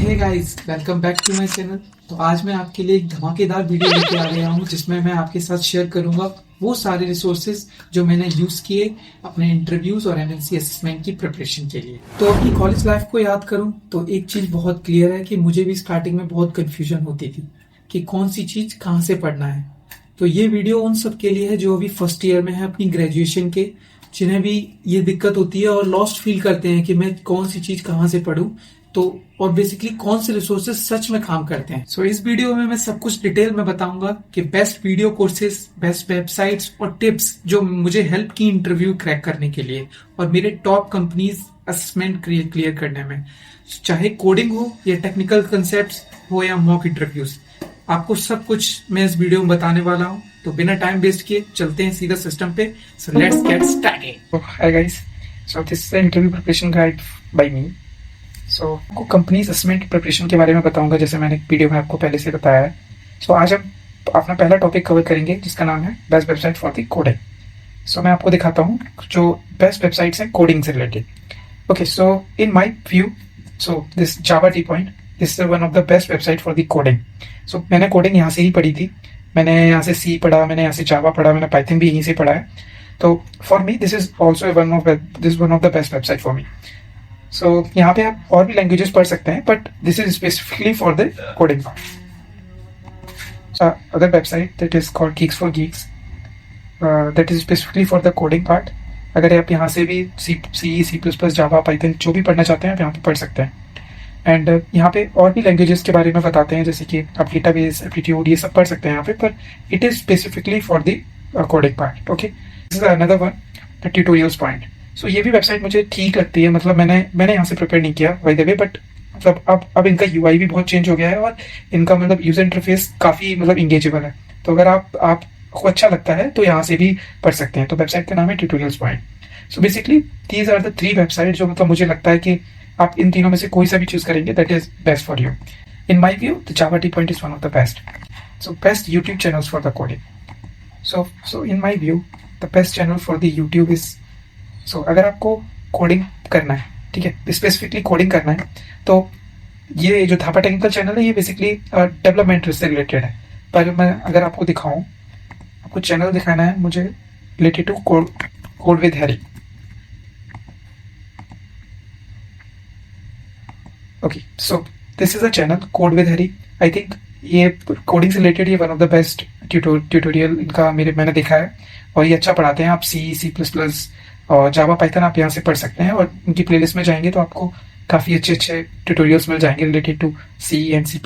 Hey guys, welcome back to my channel. तो आज मैं आपके लिए एक धमाकेदार वीडियो लेके आ गया हूँ जिसमें मैं आपके साथ शेयर करूंगा वो सारे रिसोर्सेज जो मैंने यूज किए अपने इंटरव्यूज और एमएनसी असेसमेंट की प्रिपरेशन के लिए। तो अपनी कॉलेज लाइफ को याद करूं तो एक चीज बहुत क्लियर है कि मुझे भी स्टार्टिंग में बहुत कंफ्यूजन होती थी कि कौन सी चीज कहाँ से पढ़ना है। तो ये वीडियो उन सब के लिए है जो अभी फर्स्ट ईयर में है अपनी ग्रेजुएशन के, जिन्हें भी ये दिक्कत होती है और लॉस्ट फील करते हैं कि मैं कौन सी चीज कहाँ से पढूं, तो और बेसिकली कौन से रिसोर्सेज सच में काम करते हैं। सो इस वीडियो में मैं सब कुछ डिटेल में बताऊंगा कि best video courses, best websites और टिप्स जो मुझे हेल्प की इंटरव्यू क्रैक करने के लिए और मेरे टॉप कंपनीज असेसमेंट क्लियर करने में, चाहे कोडिंग हो या टेक्निकल कंसेप्ट हो या मॉक इंटरव्यूज। आपको सब कुछ मैं इस वीडियो में बताने वाला हूँ। तो बिना टाइम वेस्ट किए चलते हैं सीधा सिस्टम पे। So let's get started. Hi guys, so this is the interview preparation guide by me. So आपको कंपनीज असेसमेंट प्रिपरेशन के बारे में बताऊंगा जैसे मैंने वीडियो में आपको पहले से बताया है। सो आज हम अपना पहला टॉपिक कवर करेंगे जिसका नाम है best website for the coding. So मैं आपको दिखाता हूँ जो बेस्ट वेबसाइट्स हैं कोडिंग से related. Okay, so in my view, so this Java T point, this is one of the best website for the coding. So मैंने coding यहाँ से ही पढ़ी थी, मैंने यहाँ से सी पढ़ा, मैंने यहाँ से जावा पढ़ा, मैंने पाइथन भी यहीं से पढ़ा है। तो for me this is also one of the best website for me. So यहाँ पे आप और भी लैंग्वेजेस पढ़ सकते हैं but this is specifically for the coding part. Other website that is called Geeks for Geeks, that is specifically for the coding part. अगर आप यहाँ से भी C++, जावा, पाइथन जो भी पढ़ना चाहते हैं आप यहाँ पे पढ़ सकते हैं। एंड यहाँ पे और भी लैंग्वेजेस के बारे में बताते हैं जैसे कि आप डेटाबेस, एप्टीट्यूड, ये सब पढ़ सकते हैं यहाँ पे, पर it is specifically for the coding part. Okay, this is another one, the tutorials point. So ये भी वेबसाइट मुझे ठीक लगती है, मतलब मैंने यहाँ से प्रिपेयर नहीं किया बाय द वे, बट मतलब अब इनका यूआई भी बहुत चेंज हो गया है और इनका मतलब यूजर इंटरफेस काफ़ी मतलब इंगेजेबल है। तो अगर आपको अच्छा लगता है तो यहाँ से भी पढ़ सकते हैं। तो वेबसाइट का नाम है tutorials point. So basically these are the 3 website जो मतलब मुझे लगता है कि आप इन तीनों में से कोई सा भी चूज करेंगे that is best for you. In my view the Java T point is one of the best. So best YouTube channels for the coding. So in my view the best channel for the YouTube is, so अगर आपको coding करना है, ठीक है, specifically coding करना है, तो ये जो धापा टेक्निकल चैनल है ये बेसिकली डेवलपमेंट से रिलेटेड है। पर मैं अगर आपको दिखाऊं, आपको चैनल दिखाना है मुझे related to code with Harry. Okay, so this is a channel code with Harry. I think ये कोडिंग से रिलेटेड ये one of the best tutorial इनका मैंने देखा है और ये अच्छा पढ़ाते हैं। आप C++ और जावा, पाइथन आप यहाँ से पढ़ सकते हैं और उनकी प्लेलिस्ट में जाएंगे तो आपको काफ़ी अच्छे ट्यूटोरियल्स मिल जाएंगे related to C and C++,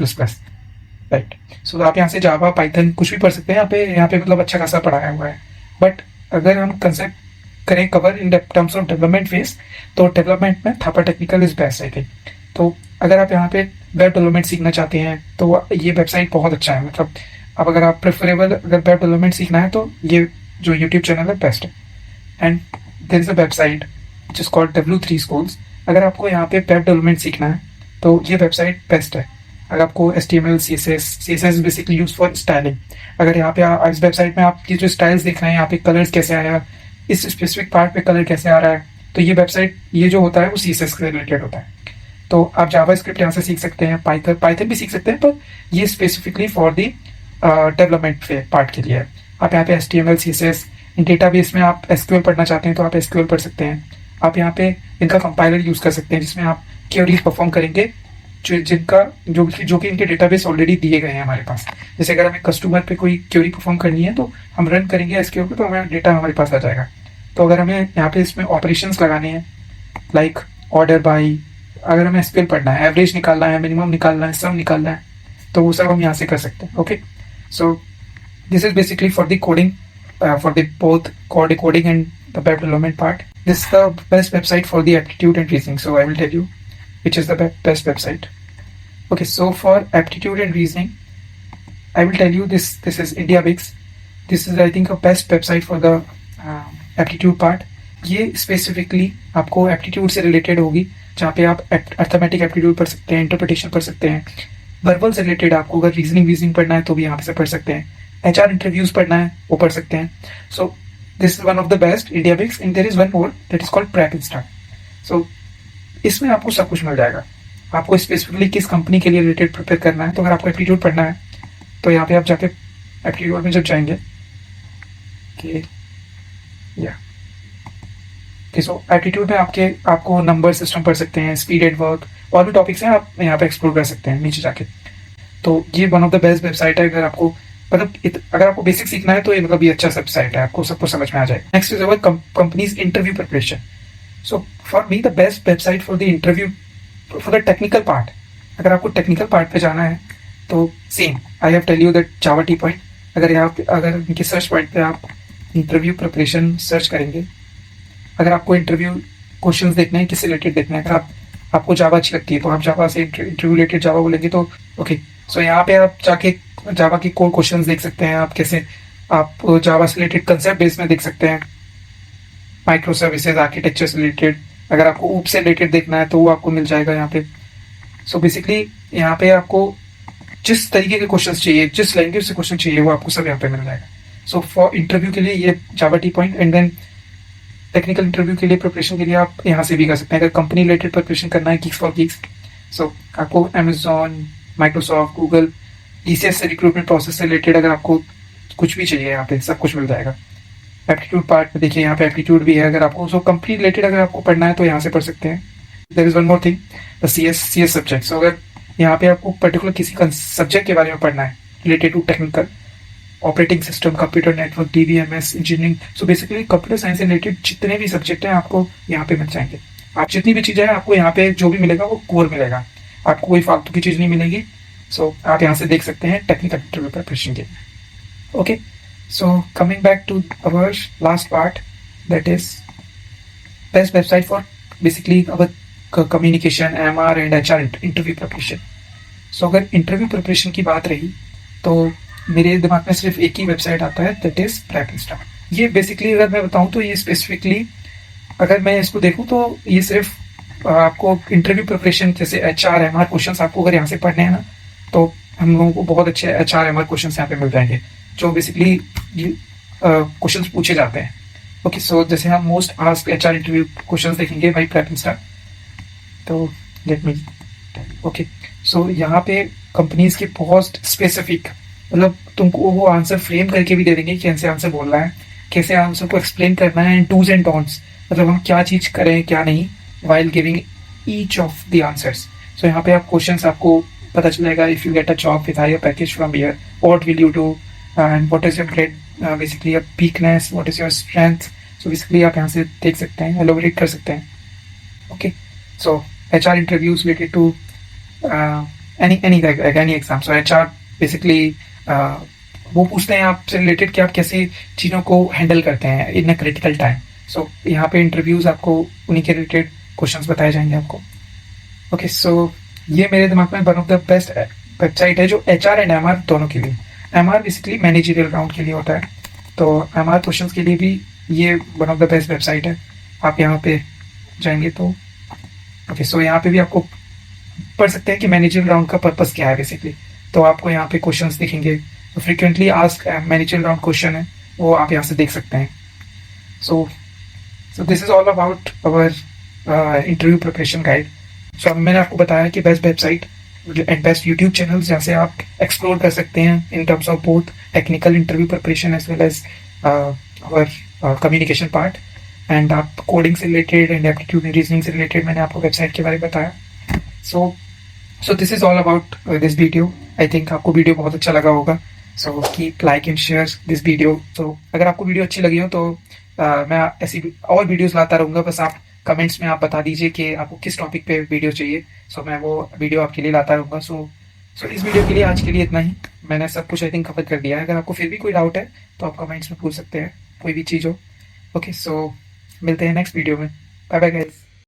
right. So आप यहाँ से जावा, पाइथन कुछ भी पढ़ सकते हैं। यहाँ पे मतलब अच्छा खासा पढ़ाया हुआ है। बट अगर हम कंसेप्ट करें cover in terms of development phase, तो डेवलपमेंट में Thapa technical is best I think. तो अगर आप यहाँ पे वेब डेवलपमेंट सीखना चाहते हैं तो ये वेबसाइट बहुत अच्छा है। मतलब अब अगर आप प्रेफरेबल अगर वेब डेवलपमेंट सीखना है तो ये जो यूट्यूब चैनल है बेस्ट है। And there is a website which is called W3 Schools। अगर आपको यहाँ पे वेब डेवलपमेंट सीखना है तो ये वेबसाइट बेस्ट है। अगर आपको HTML, CSS basically use for styling, अगर यहाँ पे इस वेबसाइट में आप ये जो स्टाइल्स देख रहे हैं, यहाँ पे कलर्स कैसे आया, इस स्पेसिफिक पार्ट पे कलर कैसे आ रहा है, तो ये वेबसाइट ये जो होता है वो CSS से रिलेटेड होता है। तो आप जावा स्क्रिप्ट यहाँ से सीख सकते हैं, पाइथन भी सीख सकते हैं, पर ये specifically for the development part के लिए है। आप यहाँ पे HTML, CSS, डेटाबेस में आप SQL पढ़ना चाहते हैं तो आप SQL पढ़ सकते हैं। आप यहाँ पे इनका कंपाइलर यूज कर सकते हैं जिसमें आप क्वेरीज परफॉर्म करेंगे जो कि इनके डेटाबेस ऑलरेडी दिए गए हैं हमारे पास। जैसे अगर हमें कस्टमर पे कोई क्वेरी परफॉर्म करनी है तो हम रन करेंगे SQL पे, तो हमें डेटा हमारे पास आ जाएगा। तो अगर हमें यहाँ पे इसमें ऑपरेशंस लगाने हैं लाइक ऑर्डर बाई, अगर हमें SQL पढ़ना है, एवरेज निकालना है, मिनिमम निकालना है, सम निकालना है, तो वो सब हम यहाँ से कर सकते हैं। Okay, so this is basically for the coding, for the both coding and the web development part. This is the best website for the aptitude and reasoning. So I will tell you which is the best website. Okay, so for aptitude and reasoning, I will tell you this is IndiaBix. This is I think a best website for the aptitude part. ये specifically आपको aptitude से related होगी, जहाँ पे आप arithmetic aptitude पढ़ सकते हैं, इंटरप्रिटेशन पढ़ सकते हैं, वर्बल से रिलेटेड आपको अगर रीजनिंग पढ़ना है तो भी यहाँ से पढ़ सकते हैं, HR इंटरव्यूज पढ़ना है वो पढ़ सकते हैं। So this is one of the best IndiaBix, and there is one more that is called PrepInsta। सो इसमें आपको सब कुछ मिल जाएगा। आपको स्पेसिफिकली किस कंपनी के लिए रिलेटेड प्रिपेयर करना है। तो अगर आपको एप्टीट्यूड पढ़ना है तो यहाँ पे आप जाके एप्टीट्यूड में जब जाएंगे कि या सो एप्टीट्यूड में आपको नंबर सिस्टम पढ़ सकते हैं, स्पीड एट वर्क, और भी टॉपिक्स हैं, आप यहाँ पे एक्सप्लोर कर सकते हैं नीचे जाके। तो ये one of the best website है। अगर आपको मतलब अगर आपको बेसिक सीखना है तो ये मतलब ये अच्छा वेबसाइट है, आपको सब कुछ समझ में आ जाएगा। Next is our companies interview preparation. So for me the best website for the interview for the technical part. अगर आपको टेक्निकल पार्ट पे जाना है तो same I have tell you that Java T point. अगर इनके सर्च पॉइंट पे आप इंटरव्यू प्रिपरेशन सर्च करेंगे, अगर आपको इंटरव्यू क्वेश्चंस देखने हैं, किससे रिलेटेड देखना है, अगर आपको जावा अच्छी लगती है तो आप जावा से इंटरव्यू रिलेटेड जावा बोलेंगे तो ओके। सो यहाँ पे आप जाके जावा की कोर क्वेश्चंस देख सकते हैं, आप कैसे आप जावा से रिलेटेड कंसेप्ट बेस में देख सकते हैं, माइक्रो सर्विसेज आर्किटेक्चर से रिलेटेड। अगर आपको ऊप से रिलेटेड देखना है तो वो आपको मिल जाएगा यहाँ पे। सो बेसिकली यहाँ पे आपको जिस तरीके के क्वेश्चन चाहिए, जिस लैंग्वेज से क्वेश्चन चाहिए, वो आपको सब यहाँ पे मिल जाएगा। सो फॉर इंटरव्यू के लिए ये Java T point, and then technical interview के लिए प्रिपरेशन के लिए आप यहाँ से भी कर सकते हैं। अगर कंपनी रिलेटेड प्रिपरेशन करना है Geeks for Geeks, सो आपको अमेजॉन, माइक्रोसॉफ्ट, गूगल, TCS से रिक्रूटमेंट प्रोसेस से रिलेटेड अगर आपको कुछ भी चाहिए यहाँ पे सब कुछ मिल जाएगा। एप्टीट्यूड पार्ट में देखिए यहाँ पे एप्टीट्यूड भी है। अगर आपको सो कंपनी रिलेटेड अगर आपको पढ़ना है तो यहाँ से पढ़ सकते हैं। There is one more thing, the CS subject. So अगर यहाँ पे आपको पर्टिकुलर किसी सब्जेक्ट के बारे में पढ़ना है related to technical, operating system, computer network, DBMS, engineering, so basically computer science से रिलेटेड जितने भी सब्जेक्ट हैं आपको यहाँ पे मिल जाएंगे। आप जितनी भी चीज़ें हैं आपको यहाँ पे जो भी मिलेगा वो कोर मिलेगा, आपको कोई फालतू की चीज़ नहीं मिलेगी। सो आप यहाँ से देख सकते हैं टेक्निकल इंटरव्यू प्रिपरेशन के लिए। Okay, so coming back to our last part, that is best website for basically our communication, MR and HR interview preparation. So अगर इंटरव्यू प्रिपरेशन की बात रही तो मेरे दिमाग में सिर्फ एक ही वेबसाइट आता है, दैट इज प्रेपिंस्टा। ये बेसिकली अगर मैं बताऊं तो ये स्पेसिफिकली अगर मैं इसको देखूं तो ये सिर्फ आपको इंटरव्यू प्रिपरेशन जैसे HR MR क्वेश्चंस आपको अगर यहाँ से पढ़ने हैं ना तो हम लोगों को बहुत अच्छे HR MR क्वेश्चंस यहाँ पे मिल जाएंगे जो बेसिकली क्वेश्चंस पूछे जाते हैं। ओके, सो जैसे हम most asked HR interview questions देखेंगे भाई प्रेपिंस्टा। तो लेट मी ओके, सो यहाँ पे कंपनीज के बहुत स्पेसिफिक मतलब तुमको वो आंसर फ्रेम करके भी दे देंगे कि कैसे आंसर बोलना है, कैसे आंसर को एक्सप्लेन करना है, एंड डूज एंड डोंट्स, मतलब हम क्या चीज करें क्या नहीं while giving each of the answers. So यहाँ पे आप क्वेश्चंस आपको पता चलेगा, if you get a job with higher package from here what will you do and what is your great basically your weakness, what is your strength. So basically आप यहाँ से देख सकते हैं, एलोबरेट कर सकते हैं। Okay, so HR interviews related to any exam. So HR basically वो पूछते हैं आपसे रिलेटेड कि आप कैसे चीज़ों को हैंडल करते हैं इन अ क्रिटिकल टाइम। सो यहाँ पे इंटरव्यूज आपको उन्हीं के रिलेटेड क्वेश्चंस बताए जाएंगे आपको। ओके, सो ये मेरे दिमाग में one of the best website है जो HR एंड MR दोनों के लिए। MR बेसिकली मैनेजरियल राउंड के लिए होता है, तो MR क्वेश्चन के लिए भी ये one of the best website है। आप यहाँ पे जाएंगे तो ओके, सो यहाँ पे भी आपको पढ़ सकते हैं कि मैनेजरियल राउंड का पर्पस क्या है बेसिकली। तो आपको यहाँ पे क्वेश्चंस दिखेंगे, तो frequently ask managerial round question है वो आप यहाँ से देख सकते हैं। So this is all about our interview preparation guide. So अब मैंने आपको बताया कि best website and best YouTube channels जहाँ से आप एक्सप्लोर कर सकते हैं in terms of both technical interview preparation as well as our communication part, and आप कोडिंग से related and aptitude and reasoning से रिलेटेड मैंने आपको वेबसाइट के बारे में बताया। सो this is all about this video. I think आपको वीडियो बहुत अच्छा लगा होगा। So keep like and share this video. तो अगर आपको वीडियो अच्छी लगी हो तो मैं ऐसी और वीडियोस लाता रहूँगा, बस आप कमेंट्स में आप बता दीजिए कि आपको किस टॉपिक पे वीडियो चाहिए। सो मैं वो वीडियो आपके लिए लाता रहूँगा। सो इस वीडियो के लिए आज के लिए इतना ही। मैंने सब कुछ आई थिंक कवर कर दिया है। अगर आपको फिर भी कोई डाउट है तो आप कमेंट्स में पूछ सकते हैं, कोई भी चीज़ हो। ओके, सो मिलते हैं नेक्स्ट वीडियो में। Bye bye guys.